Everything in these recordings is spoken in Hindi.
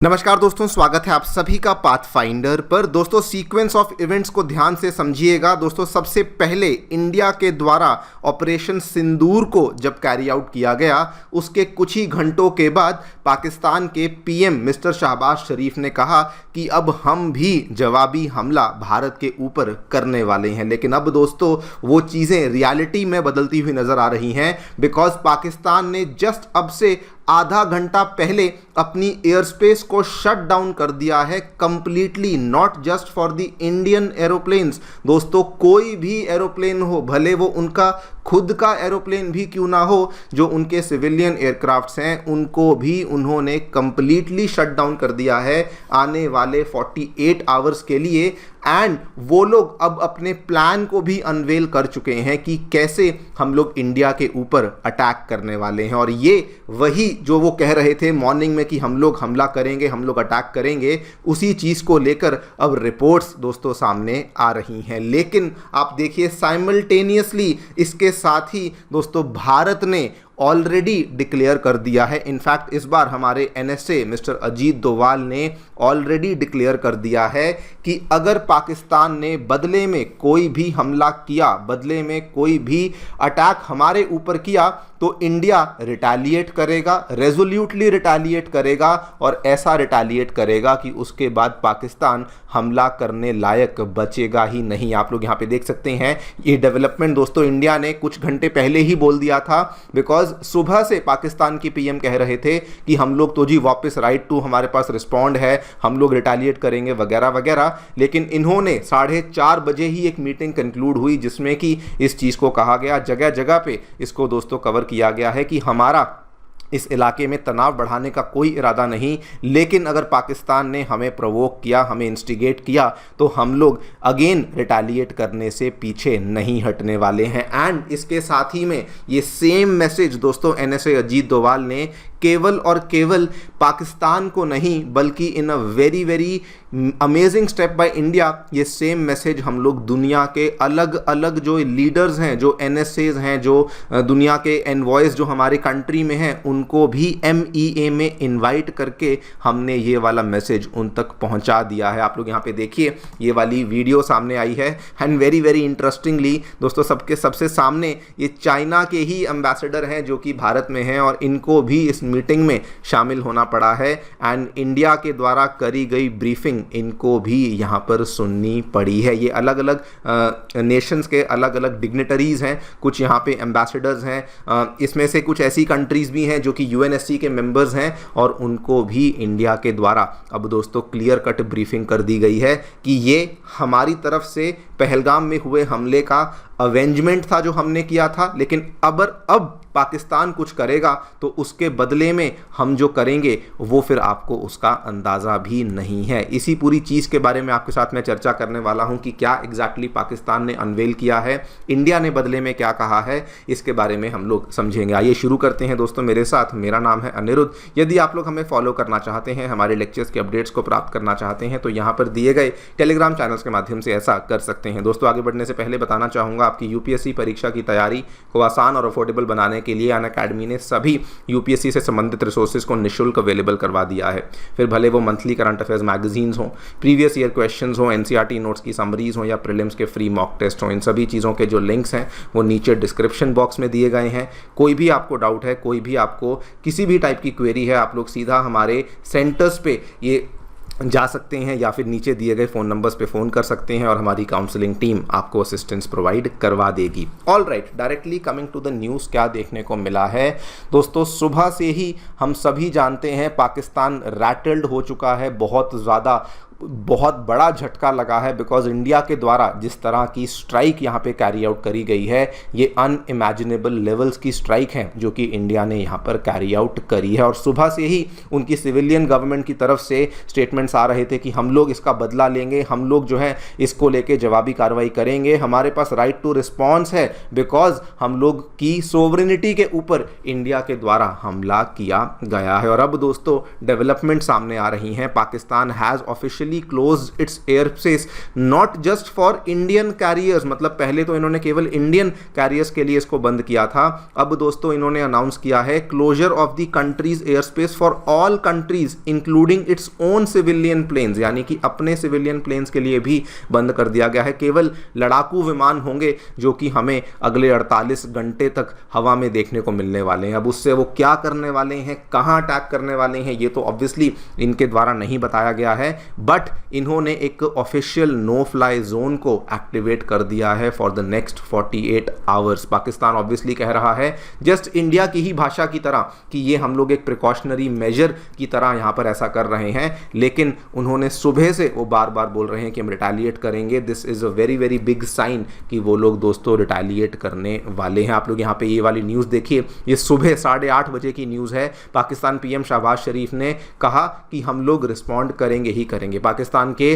नमस्कार दोस्तों, स्वागत है आप सभी का पाथफाइंडर पर। दोस्तों, सीक्वेंस ऑफ इवेंट्स को ध्यान से समझिएगा। दोस्तों, सबसे पहले इंडिया के द्वारा ऑपरेशन सिंदूर को जब कैरी आउट किया गया, उसके कुछ ही घंटों के बाद पाकिस्तान के पीएम मिस्टर शहबाज शरीफ ने कहा कि अब हम भी जवाबी हमला भारत के ऊपर करने वाले हैं। लेकिन अब दोस्तों वो चीज़ें रियलिटी में बदलती हुई नज़र आ रही हैं, बिकॉज पाकिस्तान ने जस्ट अब से आधा घंटा पहले अपनी एयर स्पेस को शट डाउन कर दिया है completely, not just for the Indian aeroplanes. दोस्तों, कोई भी एरोप्लेन हो, भले वो उनका खुद का एरोप्लेन भी क्यों ना हो, जो उनके सिविलियन एयरक्राफ्ट्स हैं, उनको भी उन्होंने कंप्लीटली शट डाउन कर दिया है आने वाले 48 आवर्स के लिए। एंड वो लोग अब अपने प्लान को भी अनवेल कर चुके हैं कि कैसे हम लोग इंडिया के ऊपर अटैक करने वाले हैं। और ये वही जो वो कह रहे थे मॉर्निंग में कि हम लोग हमला करेंगे, हम लोग अटैक करेंगे, उसी चीज़ को लेकर अब रिपोर्ट्स दोस्तों सामने आ रही हैं। लेकिन आप देखिए, साइमल्टेनियसली इसके साथ ही दोस्तों भारत ने ऑलरेडी डिक्लेयर कर दिया है। इनफैक्ट इस बार हमारे एनएसए मिस्टर अजीत डोवाल ने ऑलरेडी डिक्लेयर कर दिया है कि अगर पाकिस्तान ने बदले में कोई भी हमला किया, बदले में कोई भी अटैक हमारे ऊपर किया, तो इंडिया रिटेलिएट करेगा, रेजोल्यूटली रिटेलिएट करेगा, और ऐसा रिटेलिएट करेगा कि उसके बाद पाकिस्तान हमला करने लायक बचेगा ही नहीं। आप लोग यहाँ पे देख सकते हैं ये डेवलपमेंट दोस्तों इंडिया ने कुछ घंटे पहले ही बोल दिया था, बिकॉज सुबह से पाकिस्तान की पीएम कह रहे थे कि हम लोग तो जी वापस राइट टू हमारे पास रिस्पॉन्ड है, हम लोग रिटेलिएट करेंगे वगैरह वगैरह। लेकिन इन्होंने 4:30 बजे ही एक मीटिंग कंक्लूड हुई जिसमें कि इस चीज़ को कहा गया, जगह जगह पे इसको दोस्तों कवर किया गया है कि हमारा इस इलाके में तनाव बढ़ाने का कोई इरादा नहीं, लेकिन अगर पाकिस्तान ने हमें प्रोवोक किया, हमें इंस्टिगेट किया, तो हम लोग अगेन रिटेलिएट करने से पीछे नहीं हटने वाले हैं। एंड इसके साथ ही में ये सेम मैसेज दोस्तों एनएसए अजीत डोवाल ने केवल और केवल पाकिस्तान को नहीं, बल्कि in a very very amazing step by India, ये सेम मैसेज हम लोग दुनिया के अलग अलग जो लीडर्स हैं, जो एनएसएज हैं, जो दुनिया के एनवॉयस जो हमारे कंट्री में हैं, उनको भी MEA में इनवाइट करके हमने ये वाला मैसेज उन तक पहुंचा दिया है। आप लोग यहाँ पे देखिए, ये वाली वीडियो सामने आई है। एंड वेरी वेरी इंटरेस्टिंगली दोस्तों सबके सबसे सामने ये चाइना के ही एम्बेसडर हैं जो कि भारत में हैं, और इनको भी इस मीटिंग में शामिल होना पड़ा है। एंड इंडिया के द्वारा करी गई ब्रीफिंग इनको भी यहाँ पर सुननी पड़ी है। ये अलग अलग नेशंस के अलग अलग डिग्निटरीज हैं, कुछ यहाँ पे एम्बेसडर्स हैं, इसमें से कुछ ऐसी कंट्रीज भी हैं जो कि UNSC के मेंबर्स हैं, और उनको भी इंडिया के द्वारा अब दोस्तों क्लियर कट ब्रीफिंग कर दी गई है कि ये हमारी तरफ से पहलगाम में हुए हमले का अवेंजमेंट था जो हमने किया था, लेकिन अब पाकिस्तान कुछ करेगा तो उसके बदले में हम जो करेंगे वो फिर आपको उसका अंदाज़ा भी नहीं है। इसी पूरी चीज़ के बारे में आपके साथ मैं चर्चा करने वाला हूं कि क्या एग्जैक्टली पाकिस्तान ने अनवेल किया है, इंडिया ने बदले में क्या कहा है, इसके बारे में हम लोग समझेंगे। आइए शुरू करते हैं दोस्तों मेरे साथ। मेरा नाम है अनिरुद्ध। यदि आप लोग हमें फॉलो करना चाहते हैं, हमारे लेक्चर्स के अपडेट्स को प्राप्त करना चाहते हैं, तो यहाँ पर दिए गए टेलीग्राम चैनल्स के माध्यम से ऐसा कर सकते हैं। दोस्तों, आगे बढ़ने से पहले बताना चाहूँगा, आपकी UPSC परीक्षा की तैयारी को आसान और अफोर्डेबल बनाने के लिए अनअकैडमी ने सभी UPSC से संबंधित रिसोर्सेज को निःशुल्क अवेलेबल करवा दिया है। फिर भले वो मंथली करंट अफेयर्स मैगजीन्स हों, प्रीवियस ईयर क्वेश्चंस हों, NCERT नोट्स की समरीज हों, या प्रीलिम्स के फ्री मॉक टेस्ट हों, इन सभी चीज़ों के जो लिंक्स हैं वो नीचे डिस्क्रिप्शन बॉक्स में दिए गए हैं। कोई भी आपको डाउट है, कोई भी आपको किसी भी टाइप की क्वेरी है, आप लोग सीधा हमारे सेंटर्स पे ये जा सकते हैं, या फिर नीचे दिए गए फ़ोन नंबर्स पे फ़ोन कर सकते हैं और हमारी काउंसलिंग टीम आपको असिस्टेंस प्रोवाइड करवा देगी। All right, directly coming to the news, क्या देखने को मिला है दोस्तों। सुबह से ही हम सभी जानते हैं पाकिस्तान रैटल्ड हो चुका है, बहुत बड़ा झटका लगा है, बिकॉज इंडिया के द्वारा जिस तरह की स्ट्राइक यहाँ पे कैरी आउट करी गई है, ये अनइमेजिनेबल लेवल्स की स्ट्राइक है जो कि इंडिया ने यहाँ पर कैरी आउट करी है। और सुबह से ही उनकी सिविलियन गवर्नमेंट की तरफ से स्टेटमेंट्स आ रहे थे कि हम लोग इसका बदला लेंगे, हम लोग जो है इसको लेके जवाबी कार्रवाई करेंगे, हमारे पास राइट टू रिस्पॉन्स है, बिकॉज हम लोग की सोवरेनिटी के ऊपर इंडिया के द्वारा हमला किया गया है। और अब दोस्तों डेवलपमेंट सामने आ रही हैं। Pakistan has officially partially closed its airspace not just for Indian carriers, मतलब पहले तो इन्होंने केवल इंडियन कैरियर्स के लिए इसको बंद किया था, अब दोस्तों इन्होंने अनाउंस किया है closure of the countries air space for all countries including its own civilian planes, यानी कि अपने सिविलियन प्लेन्स के लिए भी बंद कर दिया गया है। केवल लड़ाकू विमान होंगे जो कि हमें अगले 48 घंटे तक हवा में देखने को मिलने वाले हैं। अब उससे वो क्या करने वाले हैं, कहां अटैक करने वाले हैं, ये तो ऑब्वियसली इनके द्वारा नहीं बताया गया है, बट इन्होंने एक ऑफिशियल नो फ्लाई जोन को एक्टिवेट कर दिया है for the next 48 hours. Pakistan obviously कह रहा है जस्ट इंडिया की ही भाषा की तरह कि ये हम लोग एक प्रिकॉशनरी मेजर की तरह यहां पर ऐसा कर रहे हैं, लेकिन उन्होंने सुबह से वो बार बार बोल रहे हैं कि हम रिटेलिएट करेंगे। This is a very very big sign कि वो लोग दोस्तों रिटेलिएट करने वाले हैं। आप लोग यहाँ पे ये वाली न्यूज़ देखिए, ये सुबह 8:30 बजे की न्यूज़ है। पाकिस्तान पीएम शहबाज शरीफ ने कहा कि हम लोग रिस्पॉन्ड करेंगे ही करेंगे। पाकिस्तान के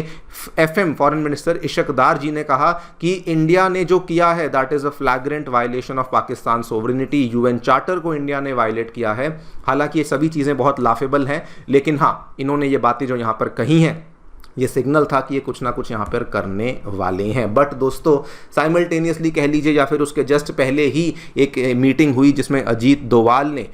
एफएम फॉरेन मिनिस्टर इशकदार जी ने कहा कि इंडिया ने जो किया है that is a फ्लैग्रेंट violation of Pakistan sovereignty, UN charter को इंडिया ने वायलेट किया है। हालांकि ये सभी चीज़ें बहुत लाफेबल हैं, लेकिन हाँ, इन्होंने ये बातें जो यहाँ पर कही हैं ये सिग्नल था कि ये कुछ ना कुछ यहाँ पर करने वाले हैं। बट दोस्तों साइमल्टेनियसली कह लीजिए या फिर उसके जस्ट पहले ही एक मीटिंग हुई जिसमें अजीत डोवाल ने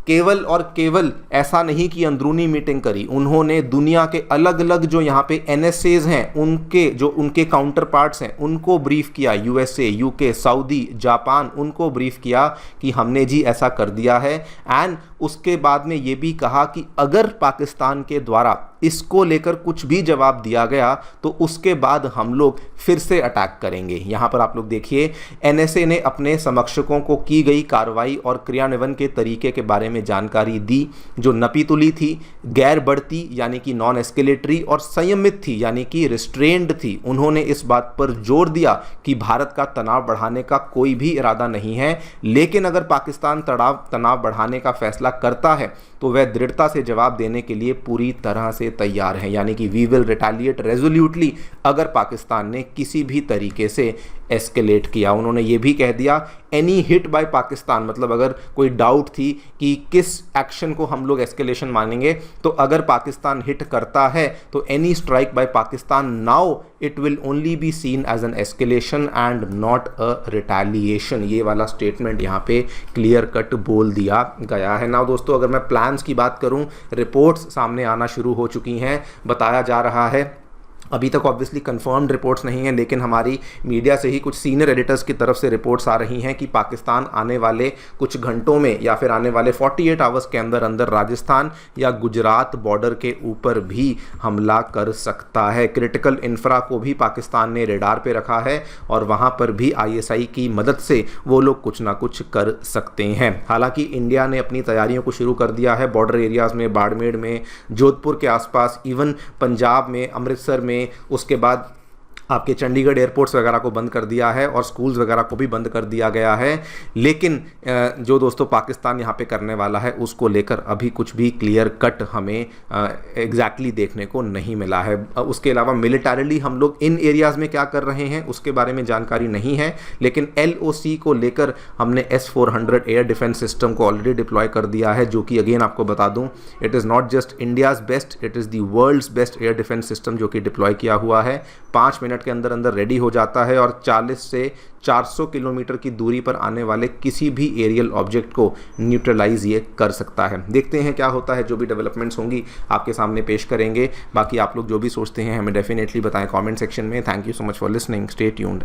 केवल और केवल ऐसा नहीं कि अंदरूनी मीटिंग करी, उन्होंने दुनिया के अलग अलग जो यहाँ पे एनएसएज हैं उनके काउंटर पार्ट्स हैं उनको ब्रीफ किया, यूएसए, यूके, सऊदी, जापान, उनको ब्रीफ किया कि हमने जी ऐसा कर दिया है। एंड उसके बाद में ये भी कहा कि अगर पाकिस्तान के द्वारा इसको लेकर कुछ भी जवाब दिया गया तो उसके बाद हम लोग फिर से अटैक करेंगे। यहाँ पर आप लोग देखिए, एनएसए ने अपने समकक्षकों को की गई कार्रवाई और क्रियान्वयन के तरीके के बारे में जानकारी दी, जो नपीतुली थी, गैर बढ़ती यानी कि नॉन एस्केलेटरी और संयमित थी यानी कि रिस्ट्रेंड थी। उन्होंने इस बात पर जोर दिया कि भारत का तनाव बढ़ाने का कोई भी इरादा नहीं है, लेकिन अगर पाकिस्तान तनाव बढ़ाने का फैसला करता है तो वह दृढ़ता से जवाब देने के लिए पूरी तरह से तैयार है, यानी कि वी विल रिटेलिएट रेजोल्यूटली अगर पाकिस्तान ने किसी भी तरीके से एस्केलेट किया। उन्होंने ये भी कह दिया एनी हिट बाय पाकिस्तान, मतलब अगर कोई डाउट थी कि किस एक्शन को हम लोग एस्केलेशन मानेंगे, तो अगर पाकिस्तान हिट करता है तो any strike by Pakistan now it will only be seen as an escalation and not a retaliation. ये वाला स्टेटमेंट यहाँ पे क्लियर कट बोल दिया गया है। ना दोस्तों, अगर मैं प्लान्स की बात करूँ, रिपोर्ट्स सामने आना शुरू हो चुकी हैं। बताया जा रहा है, अभी तक ऑब्वियसली कंफर्म्ड रिपोर्ट्स नहीं हैं, लेकिन हमारी मीडिया से ही कुछ सीनियर एडिटर्स की तरफ से रिपोर्ट्स आ रही हैं कि पाकिस्तान आने वाले कुछ घंटों में या फिर आने वाले 48 आवर्स के अंदर अंदर राजस्थान या गुजरात बॉर्डर के ऊपर भी हमला कर सकता है। क्रिटिकल इंफ्रा को भी पाकिस्तान ने रेडार पे रखा है और वहाँ पर भी ISI की मदद से वो लोग कुछ ना कुछ कर सकते हैं। हालांकि इंडिया ने अपनी तैयारियों को शुरू कर दिया है बॉर्डर एरियाज़ में, बाड़मेर में, जोधपुर के आसपास, इवन पंजाब में, अमृतसर में, उसके बाद आपके चंडीगढ़ एयरपोर्ट्स वगैरह को बंद कर दिया है और स्कूल्स वगैरह को भी बंद कर दिया गया है। लेकिन जो दोस्तों पाकिस्तान यहाँ पे करने वाला है उसको लेकर अभी कुछ भी क्लियर कट हमें एग्जैक्टली देखने को नहीं मिला है। उसके अलावा मिलिटरीली हम लोग इन एरियाज़ में क्या कर रहे हैं उसके बारे में जानकारी नहीं है, लेकिन LOC को लेकर हमने S-400 एयर डिफेंस सिस्टम को ऑलरेडी डिप्लॉय कर दिया है, जो कि अगेन आपको बता दूँ it is not just India's best, it is the world's best air defence system जो कि डिप्लॉय किया हुआ है। 5 मिनट के अंदर अंदर रेडी हो जाता है और 40 से 400 किलोमीटर की दूरी पर आने वाले किसी भी एरियल ऑब्जेक्ट को न्यूट्रलाइज ये कर सकता है। देखते हैं क्या होता है, जो भी डेवलपमेंट्स होंगी आपके सामने पेश करेंगे। बाकी आप लोग जो भी सोचते हैं हमें डेफिनेटली बताएं कमेंट सेक्शन में। Thank you so much for listening, stay tuned.